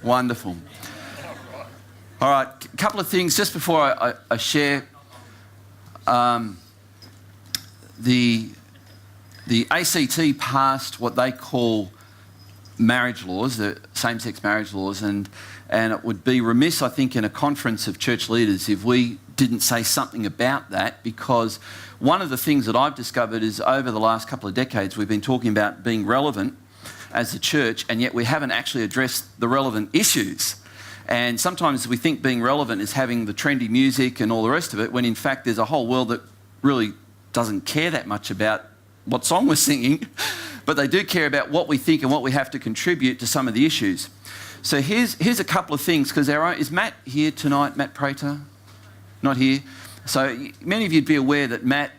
Wonderful. All right, a couple of things just before I share. The ACT passed what they call marriage laws, the same-sex marriage laws, and it would be remiss, I think, in a conference of church leaders if we didn't say something about that, because one of the things that I've discovered is over the last couple of decades we've been talking about being relevant as a church, and yet we haven't actually addressed the relevant issues. And sometimes we think being relevant is having the trendy music and all the rest of it, when in fact there's a whole world that really doesn't care that much about what song we're singing, but they do care about what we think and what we have to contribute to some of the issues. So here's a couple of things, because is Matt here tonight? Matt Prater? Not here. So many of you'd be aware that Matt,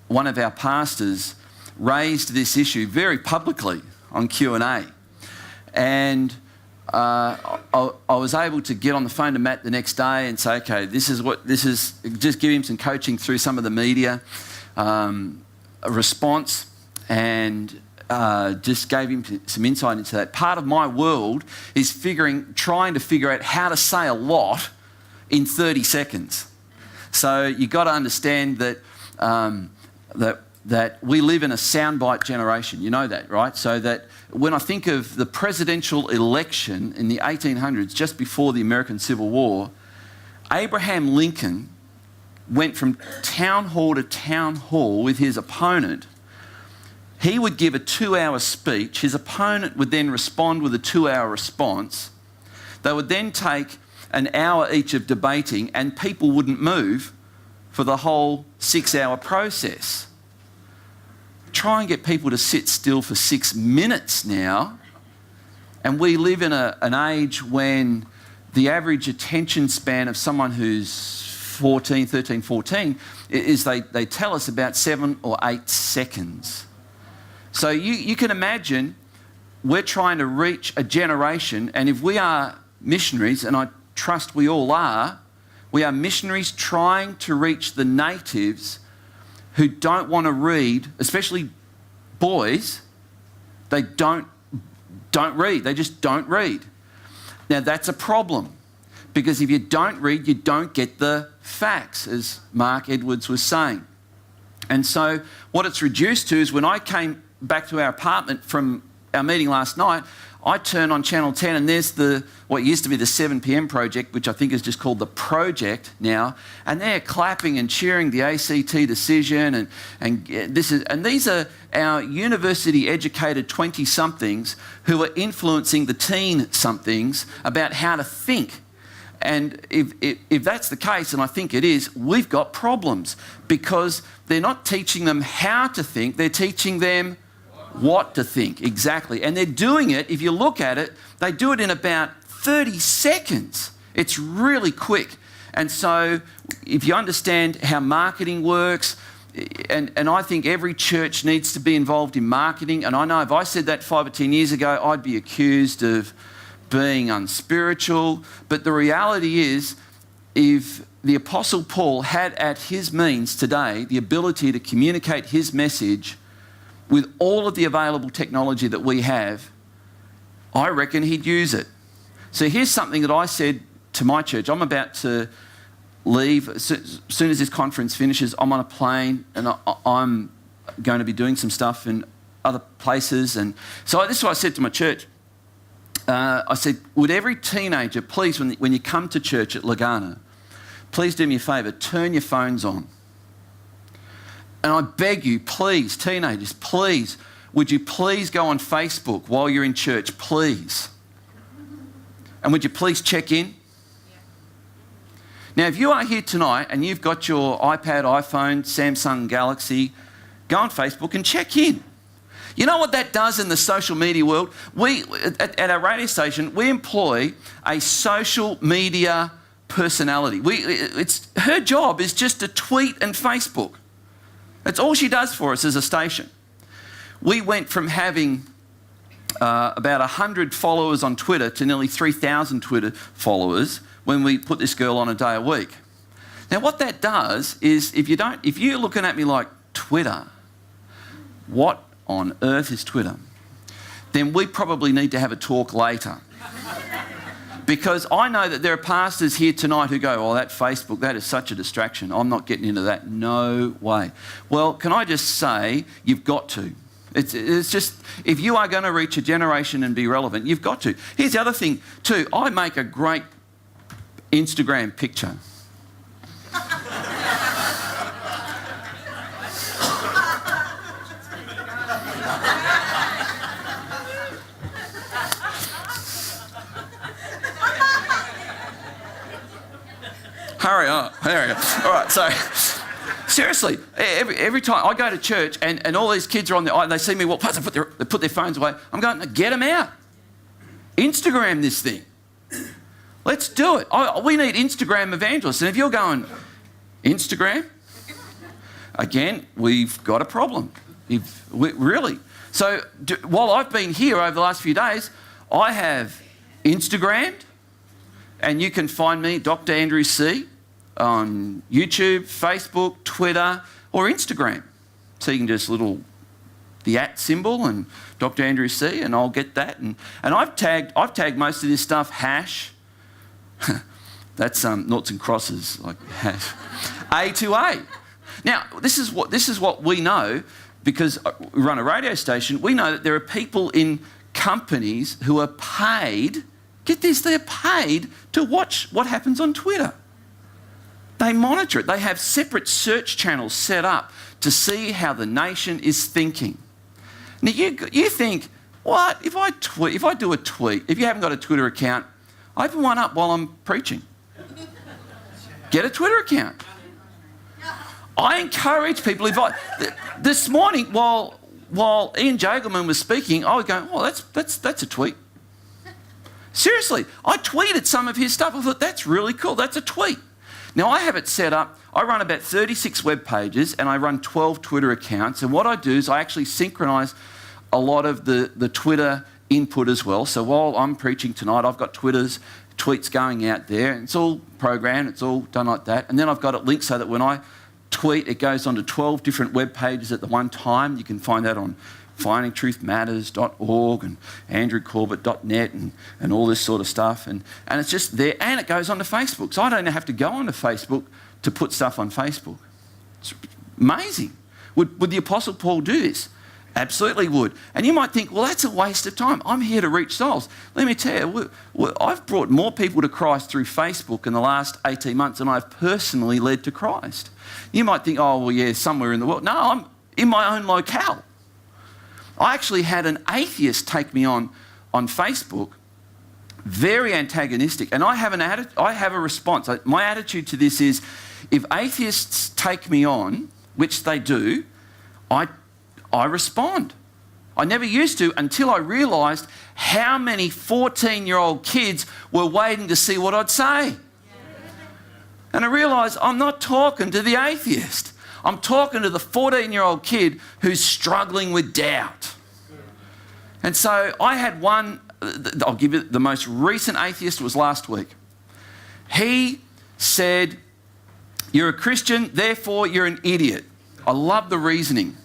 one of our pastors, raised this issue very publicly on Q&A. And I was able to get on the phone to Matt the next day and say, okay, this is, just give him some coaching through some of the media, a response, and just gave him some insight into that. Part of my world is trying to figure out how to say a lot in 30 seconds. So you've got to understand that that we live in a soundbite generation. You know that, right? So that when I think of the presidential election in the 1800s, just before the American Civil War, Abraham Lincoln went from town hall to town hall with his opponent. He would give a 2-hour speech. His opponent would then respond with a 2-hour response. They would then take an hour each of debating, and people wouldn't move for the whole 6-hour process. Try and get people to sit still for 6 minutes now, and we live in an age when the average attention span of someone who's 13, 14, is they tell us about 7 or 8 seconds. So you can imagine we're trying to reach a generation, and if we are missionaries, and I trust we all are, we are missionaries trying to reach the natives who don't want to read, especially boys. They don't read. They just don't read. Now that's a problem, because if you don't read, you don't get the facts, as Mark Edwards was saying. And so what it's reduced to is, when I came back to our apartment from our meeting last night, I turn on Channel 10 and there's what used to be the 7 p.m. project, which I think is just called The Project now, and they're clapping and cheering the ACT decision, and these are our university-educated 20-somethings who are influencing the teen-somethings about how to think. And if that's the case, and I think it is, we've got problems, because they're not teaching them how to think, they're teaching them what to think, exactly. And they're doing it, if you look at it, they do it in about 30 seconds. It's really quick. And so if you understand how marketing works, and I think every church needs to be involved in marketing, and I know if I said that 5 or 10 years ago, I'd be accused of being unspiritual. But the reality is, if the Apostle Paul had at his means today the ability to communicate his message with all of the available technology that we have, I reckon he'd use it. So here's something that I said to my church. I'm about to leave. As soon as this conference finishes, I'm on a plane, and I'm going to be doing some stuff in other places. And so this is what I said to my church. I said, would every teenager, please, when you come to church at Lagana, please do me a favour, turn your phones on. And I beg you, please, teenagers, please, would you please go on Facebook while you're in church, please? And would you please check in? Yeah. Now, if you are here tonight and you've got your iPad, iPhone, Samsung Galaxy, go on Facebook and check in. You know what that does in the social media world? We, at our radio station, we employ a social media personality. Her job is just to tweet and Facebook. That's all she does for us as a station. We went from having about 100 followers on Twitter to nearly 3,000 Twitter followers when we put this girl on a day a week. Now, what that does is, if you're looking at me like, Twitter, what on earth is Twitter? Then we probably need to have a talk later. Because I know that there are pastors here tonight who go, oh, that Facebook, that is such a distraction. I'm not getting into that. No way. Well, can I just say, you've got to. It's just, if you are going to reach a generation and be relevant, you've got to. Here's the other thing too. I make a great Instagram picture. Hurry up. All right, so seriously, every time I go to church and all these kids are on there, they see me walk past, they put their phones away. I'm going, get them out. Instagram this thing. Let's do it. We need Instagram evangelists. And if you're going, Instagram? Again, we've got a problem. Really. So while I've been here over the last few days, I have Instagrammed, and you can find me, Dr. Andrew C, on YouTube, Facebook, Twitter, or Instagram. So you can just the @ symbol and Dr. Andrew C, and I'll get that. And I've tagged most of this stuff hash. That's noughts and crosses, like hash. A to A. Now, this is what we know, because we run a radio station. We know that there are people in companies who are paid. Get this, they're paid to watch what happens on Twitter. They monitor it. They have separate search channels set up to see how the nation is thinking. Now, you think, what? If I do a tweet, if you haven't got a Twitter account, open one up while I'm preaching. Get a Twitter account. I encourage people, this morning, while Ian Jagelman was speaking, I was going, oh, that's a tweet. Seriously, I tweeted some of his stuff. I thought, that's really cool. That's a tweet. Now, I have it set up. I run about 36 web pages and I run 12 Twitter accounts. And what I do is I actually synchronise a lot of the Twitter input as well. So while I'm preaching tonight, I've got tweets going out there. And it's all programmed. It's all done like that. And then I've got it linked so that when I tweet, it goes onto 12 different web pages at the one time. You can find that on findingtruthmatters.org and andrewcorbett.net and all this sort of stuff. And it's just there. And it goes onto Facebook. So I don't have to go onto Facebook to put stuff on Facebook. It's amazing. Would the Apostle Paul do this? Absolutely would. And you might think, well, that's a waste of time. I'm here to reach souls. Let me tell you, I've brought more people to Christ through Facebook in the last 18 months than I've personally led to Christ. You might think, oh, well, yeah, somewhere in the world. No, I'm in my own locale. I actually had an atheist take me on Facebook, very antagonistic, and I have a response. My attitude to this is, if atheists take me on, which they do, I respond. I never used to until I realised how many 14-year-old kids were waiting to see what I'd say. And I realised I'm not talking to the atheist. I'm talking to the 14-year-old kid who's struggling with doubt. And so I had one, I'll give you the most recent atheist was last week. He said, you're a Christian, therefore you're an idiot. I love the reasoning.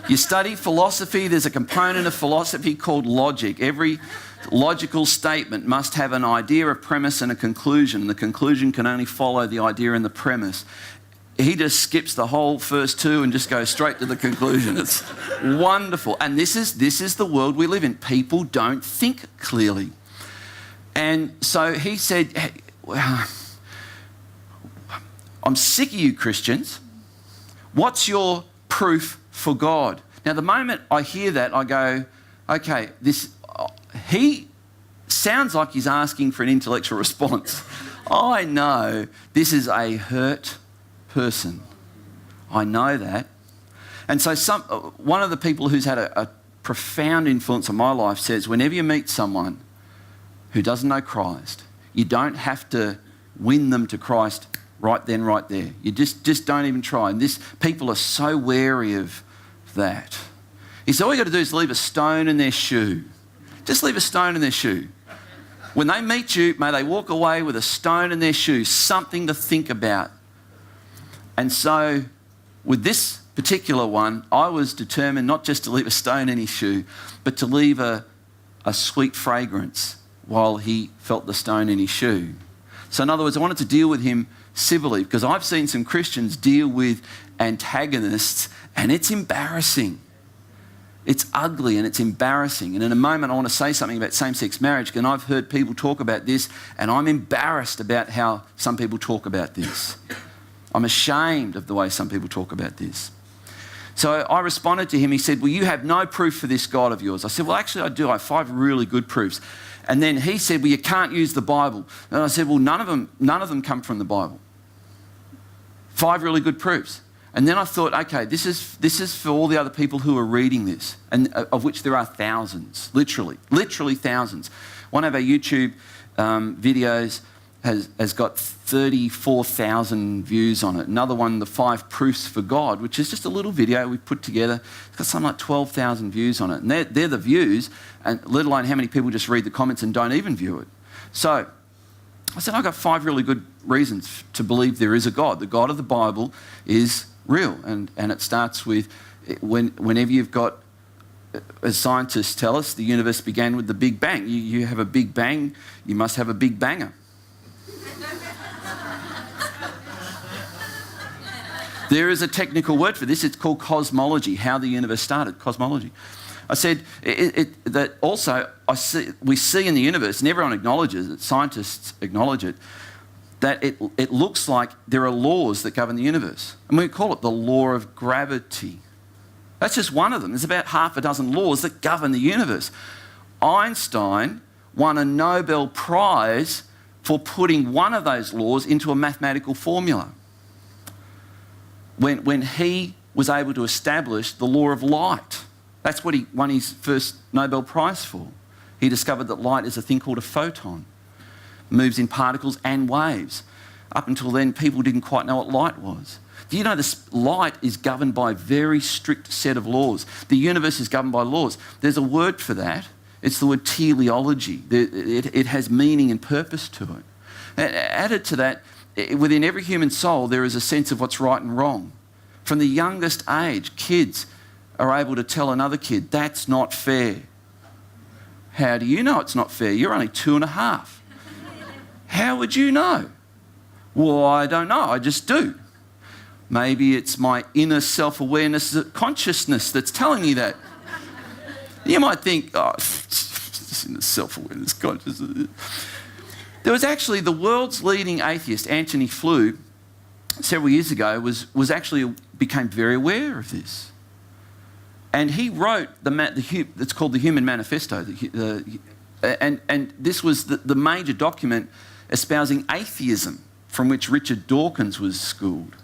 You study philosophy, there's a component of philosophy called logic. Every logical statement must have an idea, a premise and a conclusion. The conclusion can only follow the idea and the premise. He just skips the whole first two and just goes straight to the conclusion. It's wonderful. And this is the world we live in. People don't think clearly. And so he said, hey, I'm sick of you Christians. What's your proof for God? Now, the moment I hear that, I go, okay, he sounds like he's asking for an intellectual response. I know this is a hurt person. I know that. And so one of the people who's had a profound influence on my life says, whenever you meet someone who doesn't know Christ, you don't have to win them to Christ right then, right there. You just don't even try. And people are so wary of that. He said, all you got to do is leave a stone in their shoe. Just leave a stone in their shoe. When they meet you, may they walk away with a stone in their shoe, something to think about. And so with this particular one, I was determined not just to leave a stone in his shoe, but to leave a a sweet fragrance while he felt the stone in his shoe. So in other words, I wanted to deal with him civilly, because I've seen some Christians deal with antagonists and it's embarrassing. It's ugly and it's embarrassing. And in a moment I want to say something about same-sex marriage, and I've heard people talk about this and I'm embarrassed about how some people talk about this. I'm ashamed of the way some people talk about this. So I responded to him. He said, well, you have no proof for this God of yours. I said, well, actually I do. I have 5 really good proofs. And then he said, well, you can't use the Bible. And I said, well, none of them come from the Bible. 5 really good proofs. And then I thought, okay, this is for all the other people who are reading this, and of which there are thousands, literally thousands. One of our YouTube videos has got 34,000 views on it. Another one, the 5 Proofs for God, which is just a little video we put together. It's got something like 12,000 views on it. And they're the views, and let alone how many people just read the comments and don't even view it. So I said, I've got 5 really good reasons to believe there is a God. The God of the Bible is real. And it starts with whenever you've got, as scientists tell us, the universe began with the Big Bang. You have a Big Bang, you must have a Big Banger. There is a technical word for this. It's called cosmology, how the universe started, cosmology. I said that also we see in the universe, and everyone acknowledges it, scientists acknowledge it, that it looks like there are laws that govern the universe. And we call it the law of gravity. That's just one of them. There's about half a dozen laws that govern the universe. Einstein won a Nobel Prize for putting one of those laws into a mathematical formula. When he was able to establish the law of light. That's what he won his first Nobel Prize for. He discovered that light is a thing called a photon. Moves in particles and waves. Up until then, people didn't quite know what light was. Do you know this light is governed by a very strict set of laws? The universe is governed by laws. There's a word for that. It's the word teleology. It has meaning and purpose to it. Added to that, within every human soul, there is a sense of what's right and wrong. From the youngest age, kids are able to tell another kid, that's not fair. How do you know it's not fair? You're only 2.5. How would you know? Well, I don't know, I just do. Maybe it's my inner self-awareness consciousness that's telling me that. You might think, oh, inner self-awareness consciousness. There was actually the world's leading atheist, Antony Flew, several years ago, became very aware of this. And he wrote it's called the Human Manifesto. And this was the major document espousing atheism from which Richard Dawkins was schooled.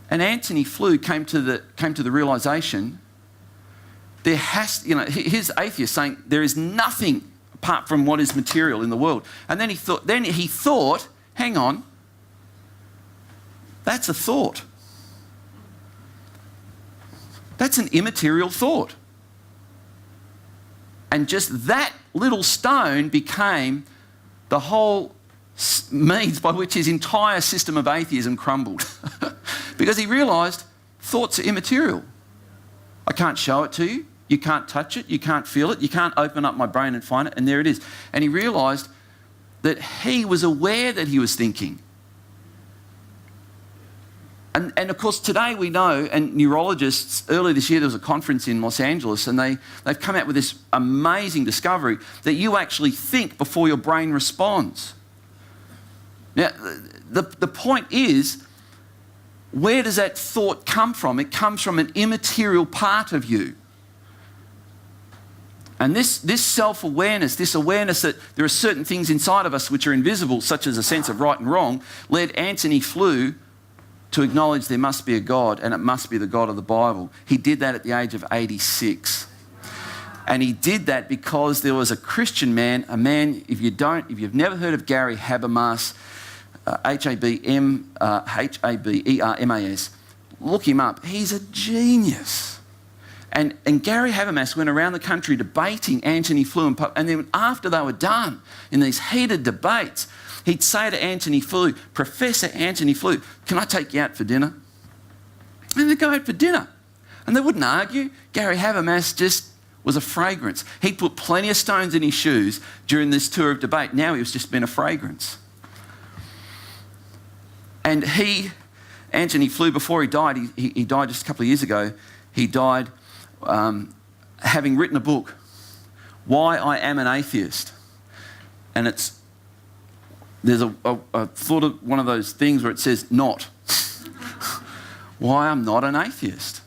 And Antony Flew came to the realisation here's atheists saying there is nothing apart from what is material in the world. And then he thought, hang on, that's a thought. That's an immaterial thought. And just that little stone became the whole means by which his entire system of atheism crumbled. Because he realised thoughts are immaterial. I can't show it to you. You can't touch it. You can't feel it. You can't open up my brain and find it. And there it is. And he realised that he was aware that he was thinking. And of course, today we know, and neurologists, earlier this year there was a conference in Los Angeles, and they've come out with this amazing discovery that you actually think before your brain responds. Now, the point is, where does that thought come from? It comes from an immaterial part of you. And this self-awareness, this awareness that there are certain things inside of us which are invisible, such as a sense of right and wrong, led Antony Flew to acknowledge there must be a God, and it must be the God of the Bible. He did that at the age of 86. And he did that because there was a Christian man, if you've never heard of Gary Habermas, Habermas, look him up. He's a genius. And Gary Habermas went around the country debating Antony Flew, and then after they were done in these heated debates, he'd say to Antony Flew, Professor Antony Flew, can I take you out for dinner? And they'd go out for dinner. And they wouldn't argue. Gary Habermas just was a fragrance. He put plenty of stones in his shoes during this tour of debate. Now he was just been a fragrance. And Anthony Flew, before he died, he died just a couple of years ago. He died having written a book, Why I Am an Atheist. And there's a thought of one of those things where it says not. Why I'm not an atheist.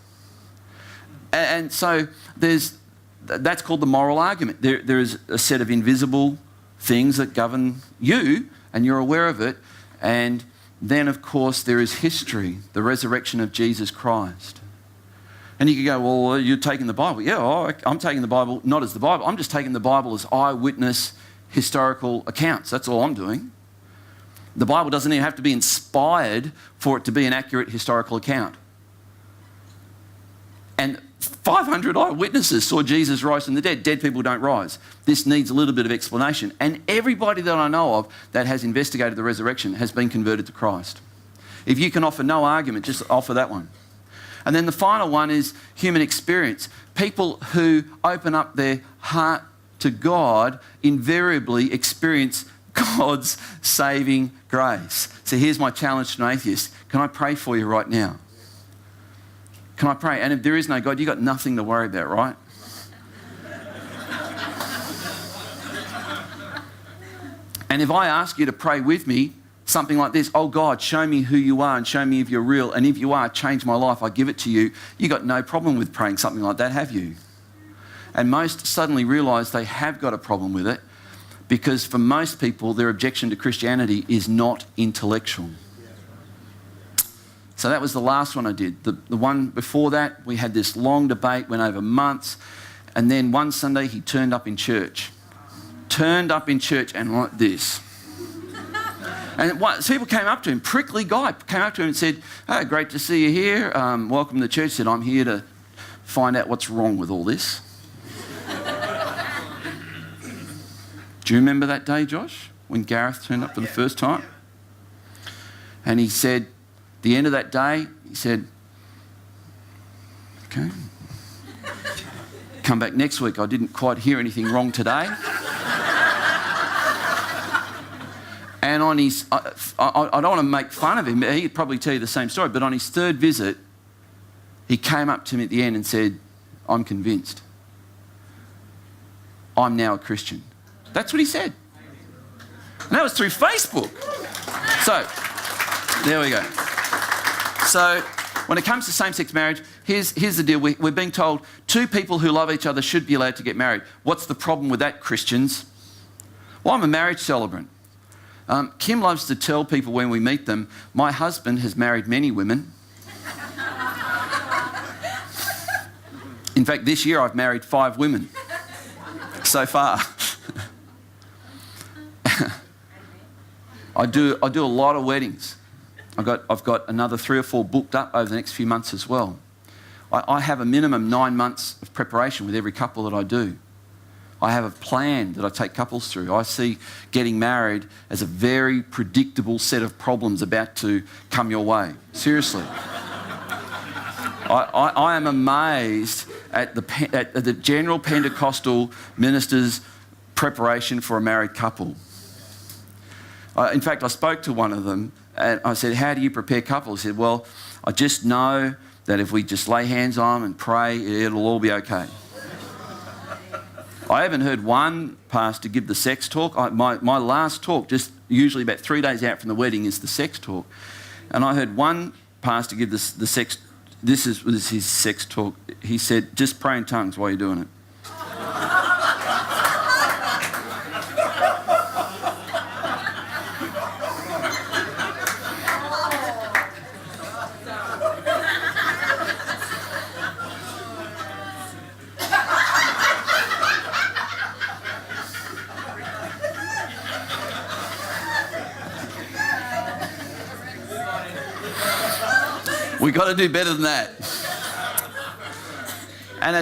And so that's called the moral argument. There is a set of invisible things that govern you, and you're aware of it. And then, of course, there is history, the resurrection of Jesus Christ. And you could go, well, you're taking the Bible. Yeah, I'm taking the Bible not as the Bible. I'm just taking the Bible as eyewitness historical accounts. That's all I'm doing. The Bible doesn't even have to be inspired for it to be an accurate historical account. And 500 eyewitnesses saw Jesus rise from the dead. Dead people don't rise. This needs a little bit of explanation. And everybody that I know of that has investigated the resurrection has been converted to Christ. If you can offer no argument, just offer that one. And then the final one is human experience. People who open up their heart to God invariably experience God's saving grace. So here's my challenge to an atheist. Can I pray for you right now? Can I pray? And if there is no God, you've got nothing to worry about, right? And if I ask you to pray with me, something like this, oh God, show me who you are and show me if you're real. And if you are, change my life, I give it to you. You got no problem with praying something like that, have you? And most suddenly realise they have got a problem with it, because for most people, their objection to Christianity is not intellectual. So that was the last one I did. The one before that, we had this long debate, went over months. And then one Sunday, he turned up in church. Turned up in church and like this. And so people came up to him, prickly guy, came up to him and said, oh, great to see you here. Welcome to the church. He said, I'm here to find out what's wrong with all this. Do you remember that day, Josh, when Gareth turned up for the first time? And he said, the end of that day, he said, okay, come back next week. I didn't quite hear anything wrong today. And on his, I don't want to make fun of him, he'd probably tell you the same story, but on his third visit, he came up to me at the end and said, I'm convinced. I'm now a Christian. That's what he said. And that was through Facebook. So, there we go. So, when it comes to same-sex marriage, here's the deal. We're being told two people who love each other should be allowed to get married. What's the problem with that, Christians? Well, I'm a marriage celebrant. Kim loves to tell people when we meet them, my husband has married many women. In fact, this year I've married 5 women so far. I do a lot of weddings. I've got another 3 or 4 booked up over the next few months as well. I have a minimum 9 months of preparation with every couple that I do. I have a plan that I take couples through. I see getting married as a very predictable set of problems about to come your way. Seriously. I am amazed at the general Pentecostal minister's preparation for a married couple. In fact, I spoke to one of them and I said, how do you prepare couples? He said, well, I just know that if we just lay hands on them and pray, it'll all be okay. I haven't heard one pastor give the sex talk. My last talk, just usually about 3 days out from the wedding, is the sex talk. And I heard one pastor give the sex, this is his sex talk. He said, just pray in tongues while you're doing it. We've got to do better than that. And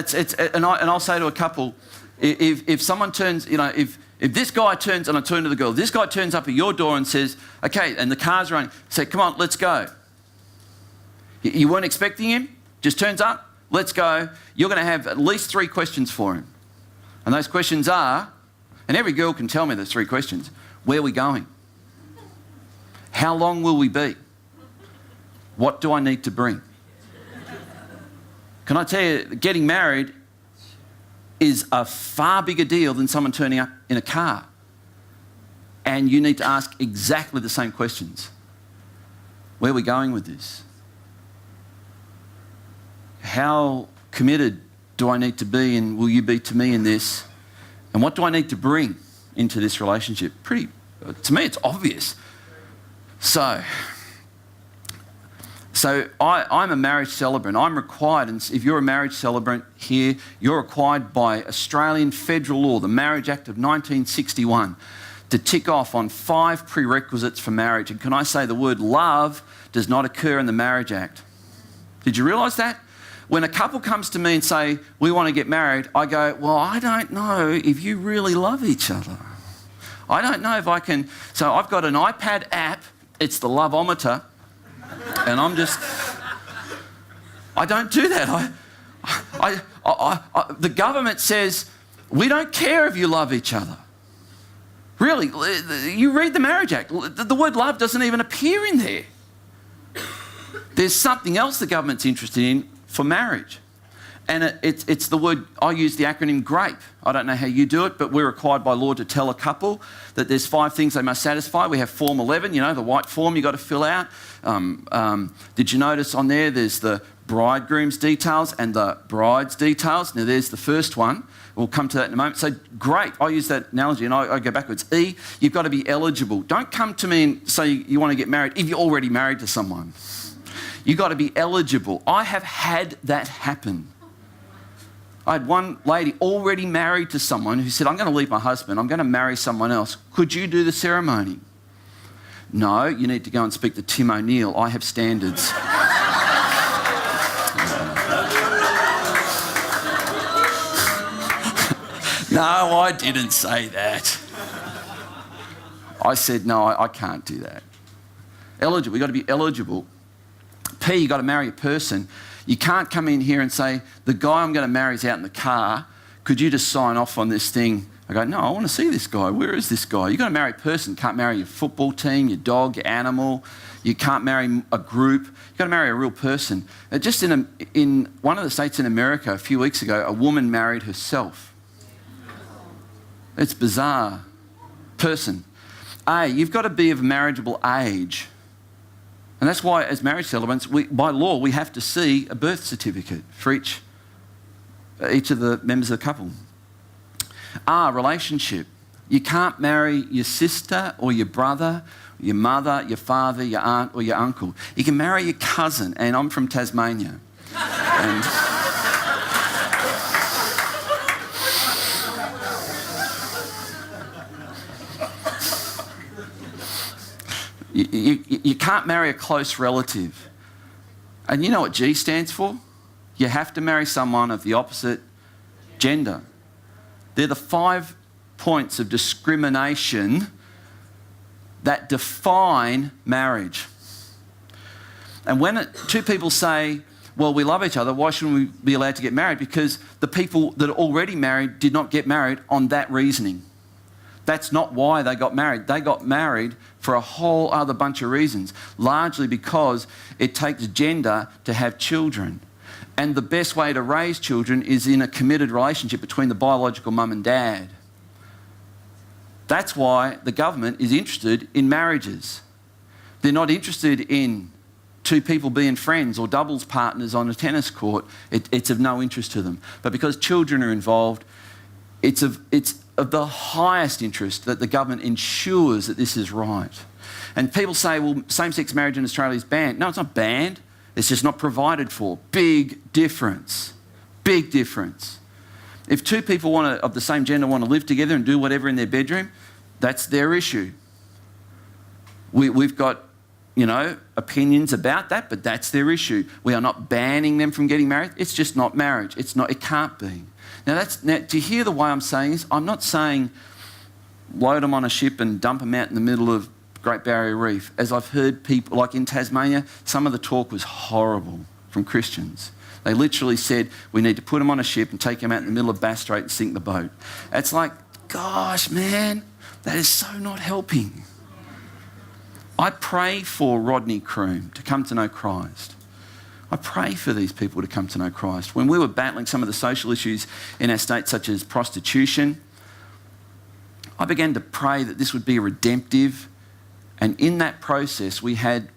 I'll say to a couple, if someone turns, if this guy turns, and I turn to the girl, this guy turns up at your door and says, okay, and the car's running, say, come on, let's go. You weren't expecting him, just turns up, let's go. You're going to have at least 3 questions for him. And those questions are, and every girl can tell me the 3 questions. Where are we going? How long will we be? What do I need to bring? Can I tell you, getting married is a far bigger deal than someone turning up in a car. And you need to ask exactly the same questions. Where are we going with this? How committed do I need to be, and will you be to me in this? And what do I need to bring into this relationship? To me, it's obvious. So I'm a marriage celebrant. I'm required, and if you're a marriage celebrant here, you're required by Australian federal law, the Marriage Act of 1961, to tick off on 5 prerequisites for marriage. And can I say the word love does not occur in the Marriage Act? Did you realise that? When a couple comes to me and say, we want to get married, I go, well, I don't know if you really love each other. I don't know if I can. So I've got an iPad app. It's the Loveometer. And I don't do that. The government says, we don't care if you love each other. Really, you read the Marriage Act. The word love doesn't even appear in there. There's something else the government's interested in for marriage. And it's the word, I use the acronym GRAPE. I don't know how you do it, but we're required by law to tell a couple that there's 5 things they must satisfy. We have Form 11, the white form you've got to fill out. Did you notice on there's the bridegroom's details and the bride's details? Now, there's the first one. We'll come to that in a moment. So, GRAPE, I use that analogy and I go backwards. E, you've got to be eligible. Don't come to me and say you want to get married if you're already married to someone. You've got to be eligible. I have had that happen. I had one lady already married to someone who said, I'm going to leave my husband, I'm going to marry someone else. Could you do the ceremony? No, you need to go and speak to Tim O'Neill. I have standards. No, I didn't say that. I said, no, I can't do that. Eligible, you've got to be eligible. P, you've got to marry a person. You can't come in here and say, the guy I'm going to marry is out in the car. Could you just sign off on this thing? I go, no, I want to see this guy. Where is this guy? You've got to marry a person. You can't marry your football team, your dog, your animal. You can't marry a group. You've got to marry a real person. Just in one of the states in America a few weeks ago, a woman married herself. It's bizarre. Person. A, you've got to be of marriageable age. And that's why, as marriage celebrants, by law, we have to see a birth certificate for each of the members of the couple. R, relationship. You can't marry your sister or your brother, your mother, your father, your aunt or your uncle. You can marry your cousin, and I'm from Tasmania. And you can't marry a close relative. And you know what G stands for? You have to marry someone of the opposite gender. They're the 5 points of discrimination that define marriage. And when 2 people say, well, we love each other, why shouldn't we be allowed to get married? Because the people that are already married did not get married on that reasoning. That's not why they got married. They got married for a whole other bunch of reasons, largely because it takes gender to have children. And the best way to raise children is in a committed relationship between the biological mum and dad. That's why the government is interested in marriages. They're not interested in 2 people being friends or doubles partners on a tennis court. It's of no interest to them. But because children are involved, it's of the highest interest that the government ensures that this is right. And people say, well, same-sex marriage in Australia is banned. No, it's not banned. It's just not provided for. Big difference. Big difference. If 2 people of the same gender want to live together and do whatever in their bedroom, that's their issue. We've got, opinions about that, but that's their issue. We are not banning them from getting married. It's just not marriage. It can't be. Now, do you hear the way I'm saying this? I'm not saying load them on a ship and dump them out in the middle of Great Barrier Reef. As I've heard people, like in Tasmania, some of the talk was horrible from Christians. They literally said, we need to put him on a ship and take him out in the middle of Bass Strait and sink the boat. It's like, gosh, man, that is so not helping. I pray for Rodney Croome to come to know Christ. I pray for these people to come to know Christ. When we were battling some of the social issues in our state, such as prostitution, I began to pray that this would be redemptive. And in that process, we had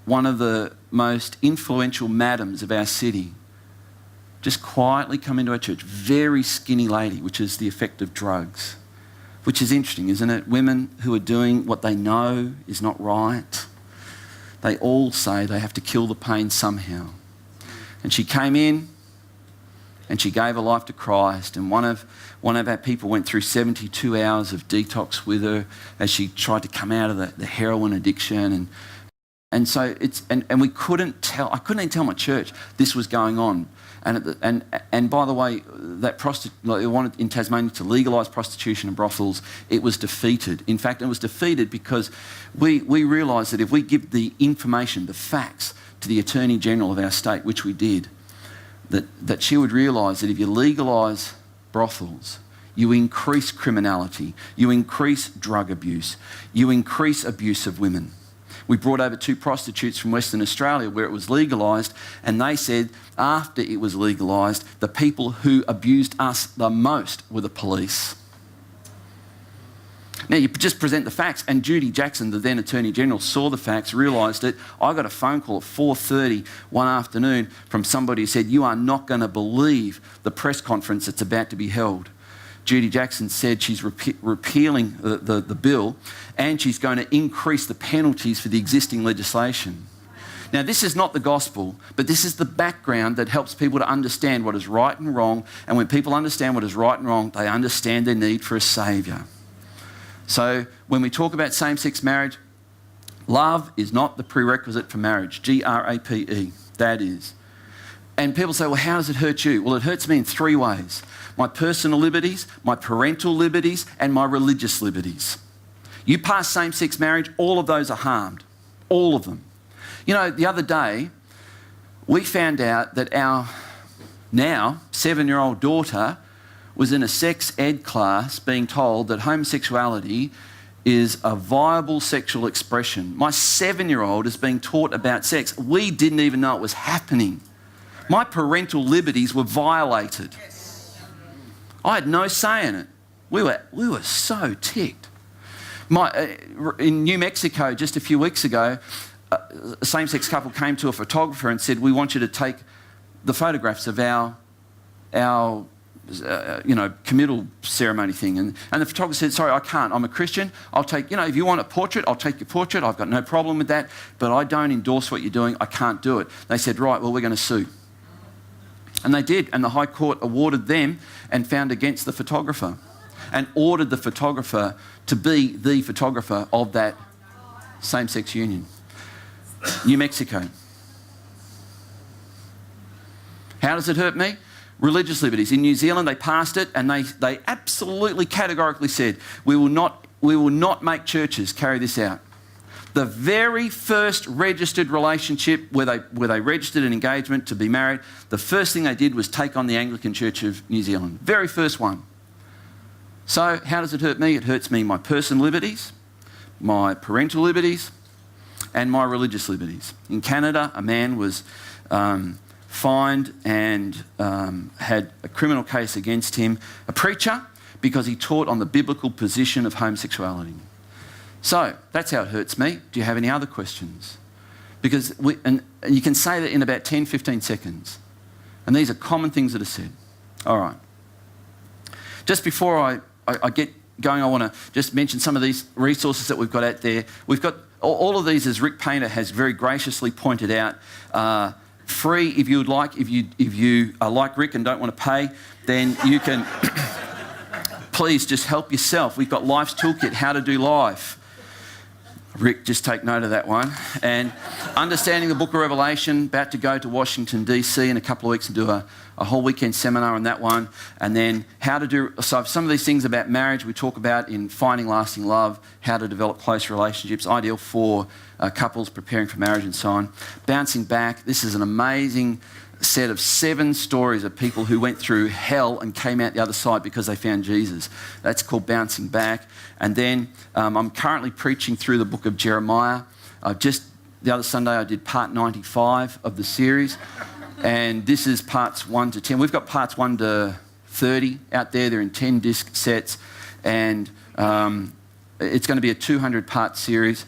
one of the most influential madams of our city just quietly come into our church. Very skinny lady, which is the effect of drugs. Which is interesting, isn't it? Women who are doing what they know is not right. They all say they have to kill the pain somehow. And she came in and she gave her life to Christ. And one of our people went through 72 hours of detox with her as she tried to come out of the heroin addiction. And so we couldn't tell. I couldn't even tell my church this was going on. And by the way, they wanted in Tasmania to legalise prostitution and brothels. It was defeated. In fact, it was defeated because we realised that if we give the information, the facts, to the Attorney General of our state, which we did, that she would realise that if you legalise brothels, you increase criminality, you increase drug abuse, you increase abuse of women. We brought over 2 prostitutes from Western Australia where it was legalised, and they said after it was legalised, the people who abused us the most were the police. Now, you just present the facts, and Judy Jackson, the then Attorney General, saw the facts, realised it. I got a phone call at 4:30 one afternoon from somebody who said, you are not going to believe the press conference that's about to be held. Judy Jackson said she's repealing the bill and she's going to increase the penalties for the existing legislation. Now, this is not the gospel, but this is the background that helps people to understand what is right and wrong. And when people understand what is right and wrong, they understand their need for a saviour. So when we talk about same-sex marriage, love is not the prerequisite for marriage. G-R-A-P-E, that is. And people say, well, how does it hurt you? Well, it hurts me in 3 ways. My personal liberties, my parental liberties, and my religious liberties. You pass same-sex marriage, all of those are harmed. All of them. You know, the other day, we found out that our now 7-year-old daughter was in a sex ed class being told that homosexuality is a viable sexual expression. My 7-year-old is being taught about sex. We didn't even know it was happening. My parental liberties were violated. I had no say in it. We were so ticked. In New Mexico, just a few weeks ago, a same-sex couple came to a photographer and said, we want you to take the photographs of our committal ceremony thing. And the photographer said, sorry, I can't. I'm a Christian. I'll take, if you want a portrait, I'll take your portrait. I've got no problem with that. But I don't endorse what you're doing. I can't do it. They said, right, well, we're going to sue. And they did. And the High Court awarded them and found against the photographer and ordered the photographer to be the photographer of that same-sex union. New Mexico. How does it hurt me? Religious liberties. In New Zealand, they passed it and they absolutely categorically said, we will not make churches carry this out. The very first registered relationship where they registered an engagement to be married, the first thing they did was take on the Anglican Church of New Zealand. Very first one. So how does it hurt me? It hurts me my personal liberties, my parental liberties, and my religious liberties. In Canada, a man was fined and had a criminal case against him, a preacher, because he taught on the biblical position of homosexuality. So that's how it hurts me. Do you have any other questions? Because and you can say that in about 10, 15 seconds. And these are common things that are said. All right. Just before I get going, I want to just mention some of these resources that we've got out there. We've got all of these, as Rick Painter has very graciously pointed out, free if you would like. If you are like Rick and don't want to pay, then you can please just help yourself. We've got Life's Toolkit, How to Do Life. Rick, just take note of that one. And Understanding the Book of Revelation, about to go to Washington, D.C. in a couple of weeks and do a whole weekend seminar on that one. And then so some of these things about marriage we talk about in Finding Lasting Love, how to develop close relationships, ideal for couples preparing for marriage and so on. Bouncing Back, this is an amazing set of 7 stories of people who went through hell and came out the other side because they found Jesus. That's called Bouncing Back. And then I'm currently preaching through the book of Jeremiah. The other Sunday I did part 95 of the series, and this is parts 1 to 10. We've got parts 1 to 30 out there. They're in 10 disc sets, and it's going to be a 200-part series.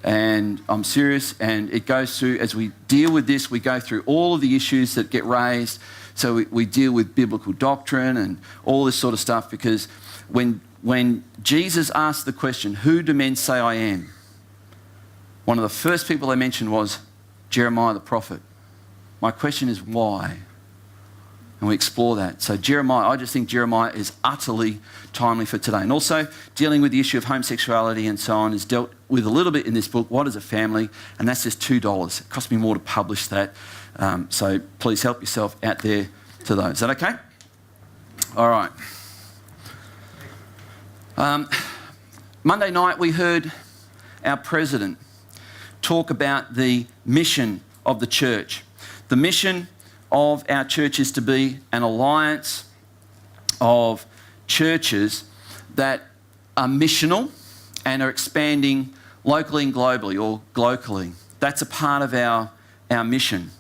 And I'm serious, and it goes through, as we deal with this, we go through all of the issues that get raised. So we deal with biblical doctrine and all this sort of stuff, because when Jesus asked the question, who do men say I am? One of the first people they mentioned was Jeremiah the prophet. My question is why? And we explore that. So Jeremiah, I just think Jeremiah is utterly timely for today. And also dealing with the issue of homosexuality and so on is dealt with a little bit in this book, What is a Family? And that's just $2. It cost me more to publish that. So please help yourself out there to those. Is that okay? All right. Monday night we heard our president talk about the mission of the church. The mission of our church is to be an alliance of churches that are missional and are expanding locally and globally, or globally. That's a part of our mission.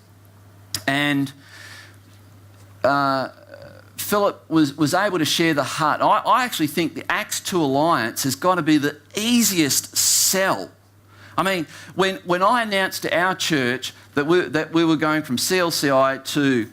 And Philip was able to share the heart. I actually think the Acts 2 Alliance has got to be the easiest sell. I mean, when I announced to our church that we were going from CLCI to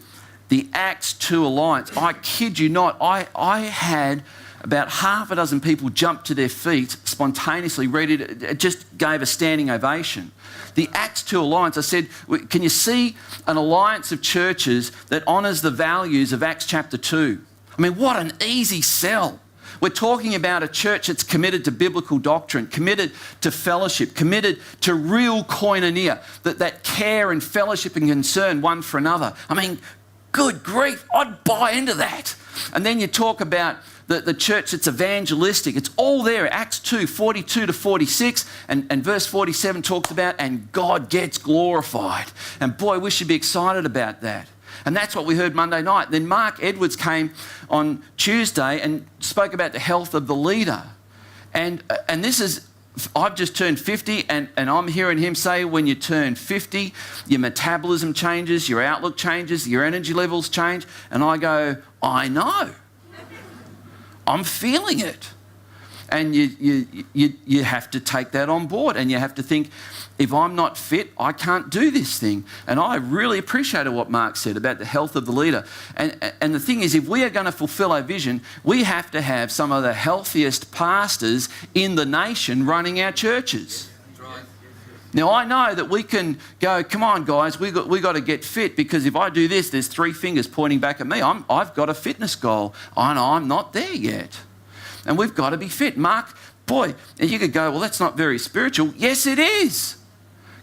the Acts 2 Alliance, I kid you not, I had about half a dozen people jump to their feet spontaneously, ready to, it just gave a standing ovation. The Acts 2 Alliance, I said, can you see an alliance of churches that honours the values of Acts chapter 2? I mean, what an easy sell. We're talking about a church that's committed to biblical doctrine, committed to fellowship, committed to real koinonia, that care and fellowship and concern one for another. I mean, good grief, I'd buy into that. And then you talk about the church that's evangelistic. It's all there. Acts 2, 42 to 46, and verse 47 talks about, and God gets glorified. And boy, we should be excited about that. And that's what we heard Monday night. Then Mark Edwards came on Tuesday and spoke about the health of the leader. And this is, I've just turned 50, and I'm hearing him say when you turn 50, your metabolism changes, your outlook changes, your energy levels change. And I go, I know. I'm feeling it. And you have to take that on board, and you have to think, if I'm not fit, I can't do this thing. And I really appreciated what Mark said about the health of the leader. And the thing is, if we are going to fulfill our vision, we have to have some of the healthiest pastors in the nation running our churches. Now, I know that we can go, come on, guys, we got to get fit, because if I do this, there's 3 fingers pointing back at me. I've got a fitness goal. I know I'm not there yet. And we've got to be fit. Mark, boy, and you could go, well, that's not very spiritual. Yes, it is.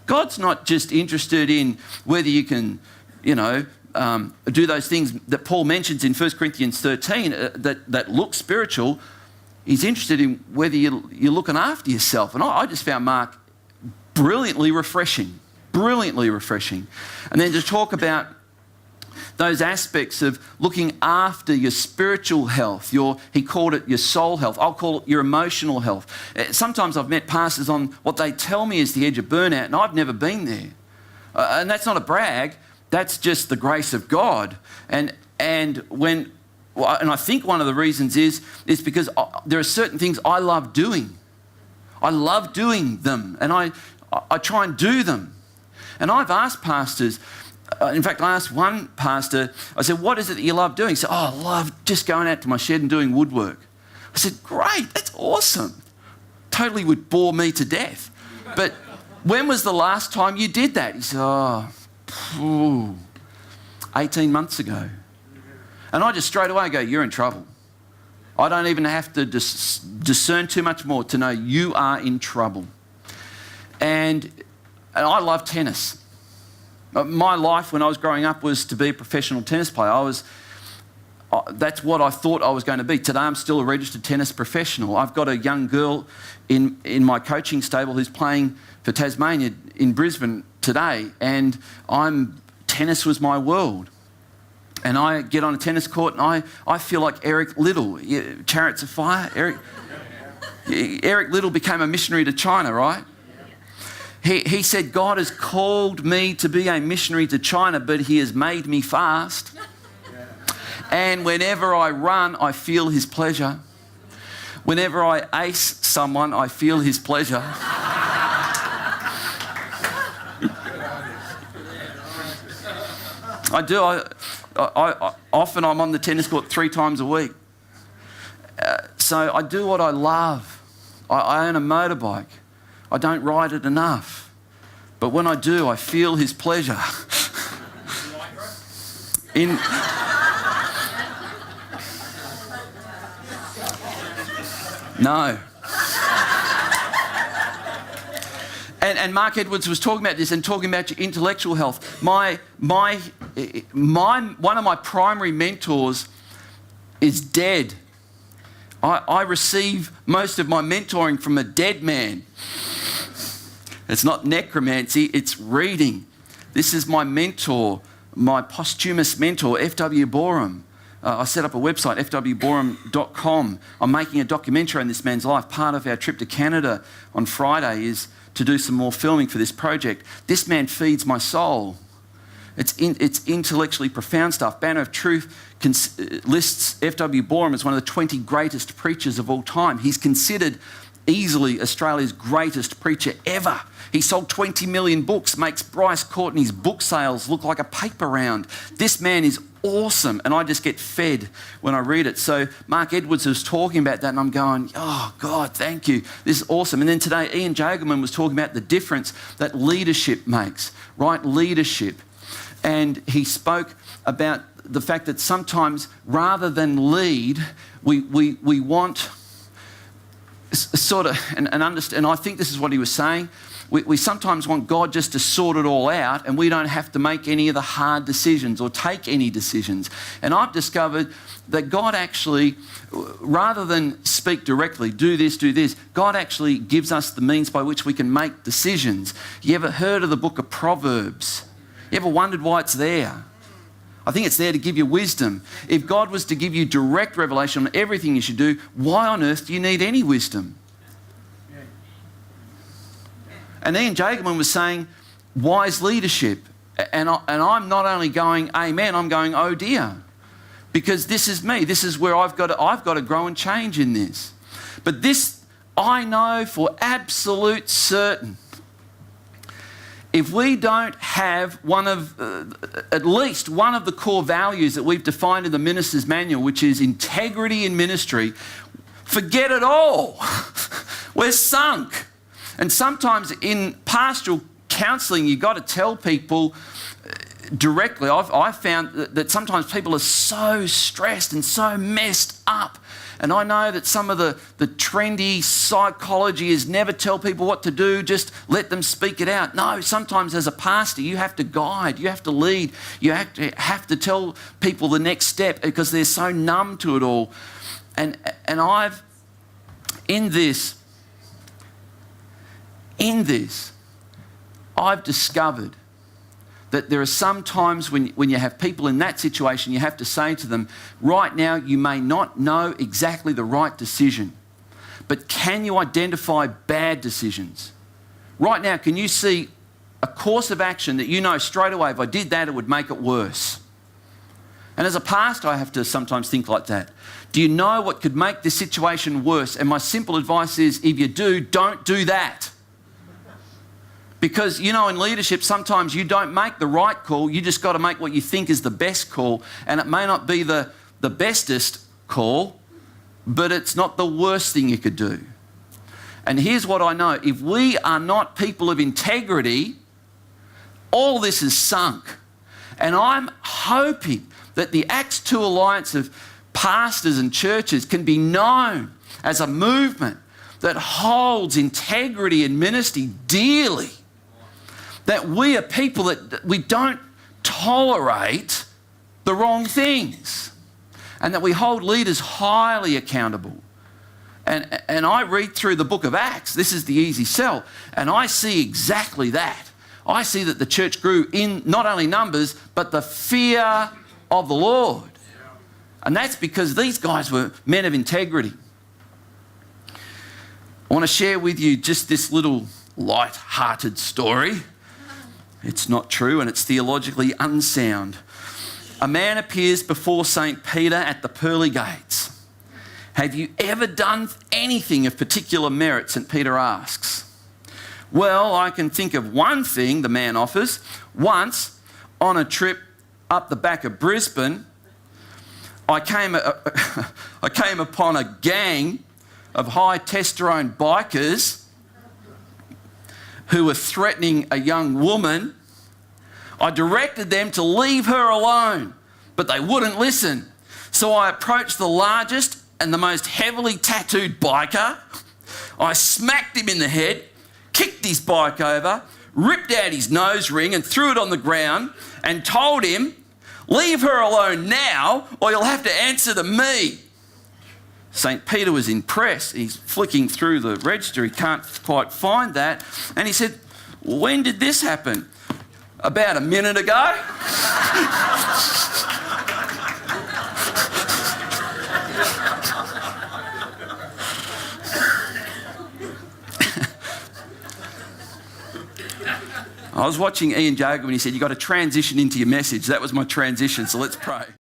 God's not just interested in whether you can, do those things that Paul mentions in 1 Corinthians 13 that look spiritual. He's interested in whether you're looking after yourself. And I just found Mark brilliantly refreshing. And then to talk about those aspects of looking after your spiritual health, he called it your soul health. I'll call it your emotional health. Sometimes I've met pastors on what they tell me is the edge of burnout, and I've never been there. And that's not a brag. That's just the grace of God. And I think one of the reasons is because there are certain things I love doing. I love doing them, and I try and do them. And I've asked pastors. In fact, I asked one pastor, I said, what is it that you love doing? He said, I love just going out to my shed and doing woodwork. I said, great, that's awesome. Totally would bore me to death. But when was the last time you did that? He said, 18 months ago. And I just straight away go, you're in trouble. I don't even have to discern too much more to know you are in trouble. And I love tennis. My life when I was growing up was to be a professional tennis player. That's what I thought I was going to be. Today I'm still a registered tennis professional. I've got a young girl in my coaching stable who's playing for Tasmania in Brisbane today, and tennis was my world. And I get on a tennis court and I feel like Eric Liddell, Chariots of Fire. Eric Liddell became a missionary to China, right? He said, God has called me to be a missionary to China, but he has made me fast. And whenever I run, I feel his pleasure. Whenever I ace someone, I feel his pleasure. I do. I often I'm on the tennis court 3 times a week. So I do what I love. I own a motorbike. I don't ride it enough. But when I do, I feel his pleasure. No. And Mark Edwards was talking about this and talking about your intellectual health. One of my primary mentors is dead. I receive most of my mentoring from a dead man. It's not necromancy, it's reading. This is my mentor, my posthumous mentor, F.W. Boreham. I set up a website, fwboreham.com. I'm making a documentary on this man's life. Part of our trip to Canada on Friday is to do some more filming for this project. This man feeds my soul. It's intellectually profound stuff. Banner of Truth lists F.W. Boreham as one of the 20 greatest preachers of all time. He's considered easily Australia's greatest preacher ever. He sold 20 million books, makes Bryce Courtney's book sales look like a paper round. This man is awesome, and I just get fed when I read it. So Mark Edwards was talking about that, and I'm going, oh, God, thank you. This is awesome. And then today, Ian Jagerman was talking about the difference that leadership makes, right? Leadership. And he spoke about the fact that sometimes, rather than lead, we want sort of, and understand, and I think this is what he was saying, we sometimes want God just to sort it all out and we don't have to make any of the hard decisions or take any decisions. And I've discovered that God actually, rather than speak directly, do this, God actually gives us the means by which we can make decisions. You ever heard of the book of Proverbs? You ever wondered why it's there? I think it's there to give you wisdom. If God was to give you direct revelation on everything you should do, why on earth do you need any wisdom? And Ian Jagerman was saying, wise leadership. And I'm not only going, amen, I'm going, oh dear. Because this is me. This is where I've got to grow and change in this. But this, I know for absolute certain, if we don't have at least one of the core values that we've defined in the Minister's Manual, which is integrity in ministry, forget it all. We're sunk. And sometimes in pastoral counselling, you've got to tell people directly. I've found that sometimes people are so stressed and so messed up. And I know that some of the trendy psychology is never tell people what to do, just let them speak it out. No, sometimes as a pastor, you have to guide, you have to lead, you have to tell people the next step because they're so numb to it all. And I've, in this, I've discovered that there are some times when you have people in that situation, you have to say to them, right now you may not know exactly the right decision, but can you identify bad decisions? Right now, can you see a course of action that you know straight away, if I did that, it would make it worse? And as a pastor, I have to sometimes think like that. Do you know what could make this situation worse? And my simple advice is, if you do, don't do that. Because, you know, in leadership, sometimes you don't make the right call. You just got to make what you think is the best call. And it may not be the bestest call, but it's not the worst thing you could do. And here's what I know. If we are not people of integrity, all this is sunk. And I'm hoping that the Acts 2 Alliance of pastors and churches can be known as a movement that holds integrity and ministry dearly. That we are people that we don't tolerate the wrong things, and that we hold leaders highly accountable. And I read through the book of Acts, this is the easy sell, and I see exactly that. I see that the church grew in not only numbers, but the fear of the Lord. And that's because these guys were men of integrity. I want to share with you just this little light-hearted story. It's not true and it's theologically unsound. A man appears before St. Peter at the pearly gates. Have you ever done anything of particular merit? St. Peter asks. Well, I can think of one thing, the man offers. Once, on a trip up the back of Brisbane, I came upon a gang of high testosterone bikers who were threatening a young woman. I directed them to leave her alone, but they wouldn't listen. So I approached the largest and the most heavily tattooed biker. I smacked him in the head, kicked his bike over, ripped out his nose ring and threw it on the ground and told him, leave her alone now or you'll have to answer to me. St. Peter was impressed. He's flicking through the register. He can't quite find that. And he said, when did this happen? About a minute ago. I was watching Ian Jager when he said, you've got to transition into your message. That was my transition, so let's pray.